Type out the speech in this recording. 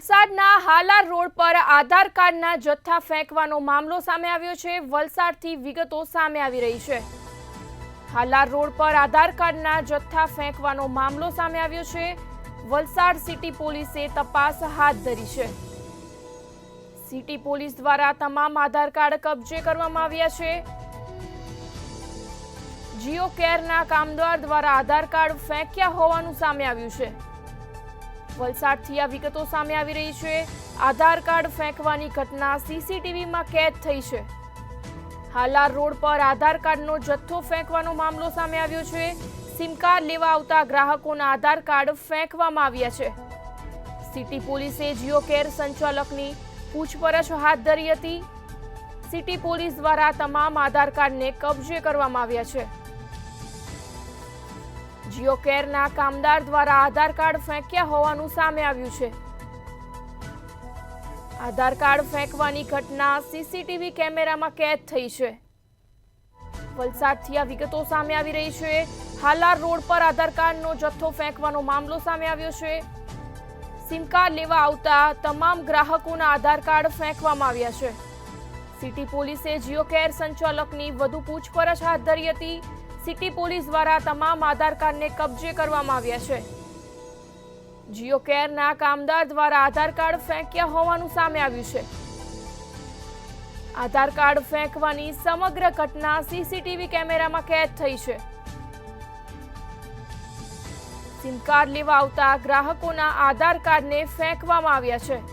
વલસાડના હાલાર રોડ પર આધાર કાર્ડના જથ્થા ફેંકવાનો મામલો સામે આવ્યો છે। વલસાડથી વિગતો સામે આવી રહી છે। હાલાર રોડ પર આધાર કાર્ડના જથ્થા ફેંકવાનો મામલો સામે આવ્યો છે। વલસાડ સિટી પોલીસે તપાસ હાથ ધરી છે। સિટી પોલીસ દ્વારા તમામ આધાર કાર્ડ કબજે કરવામાં આવ્યા છે। જીઓ કેરના કામદાર દ્વારા આધાર કાર્ડ ફેંક્યા હોવાનું સામે આવ્યું છે। વલસાડથી આ વિગતો સામે આવી રહી છે। આધાર કાર્ડ ફેંકવાની ઘટના સીસીટીવીમાં કેદ થઈ છે। હાલાર રોડ પર આધાર કાર્ડનો જથ્થો ફેંકવાનો મામલો સામે આવ્યો છે। સિમ કાર્ડ લેવા આવતા ગ્રાહકોના આધાર કાર્ડ ફેંકવામાં આવ્યા છે। સિટી પોલીસે જીઓ કેર સંચાલકની પૂછપરછ હાથ ધરી હતી। સિટી પોલીસ દ્વારા તમામ આધાર કાર્ડને કબજે કરવામાં આવ્યા છે। જીઓ કેરના કામદાર દ્વારા આધાર કાર્ડ ફેંક્યા હોવાનું સામે આવ્યું છે। આધાર કાર્ડ ફેંકવાની ઘટના સીસીટીવી કેમેરામાં કેદ થઈ છે। વલસાડથી આ વિગતો સામે આવી રહી છે। હાલાર રોડ પર આધાર કાર્ડનો જથ્થો ફેંકવાનો મામલો સામે આવ્યો છે। સિમ કાર્ડ લેવા આવતા તમામ ગ્રાહકોના આધાર કાર્ડ ફેંકવામાં આવ્યા છે। સિટી પોલીસે જીઓ કેર સંચાલકની વધુ પૂછપરછ હાથ ધરી હતી। સિટી પોલીસ દ્વારા તમામ આધાર કાર્ડને કબજે કરવામાં આવ્યા છે। જીઓ કેરના કામદાર દ્વારા આધાર કાર્ડ ફેંક્યા હોવાનું સામે આવ્યું છે। આધાર કાર્ડ ફેંકવાની સમગ્ર ઘટના સીસીટીવી કેમેરામાં કેદ થઈ છે। સિમ કાર્ડ લેવા આવતા ગ્રાહકોના આધાર કાર્ડને ફેંકવામાં આવ્યા છે।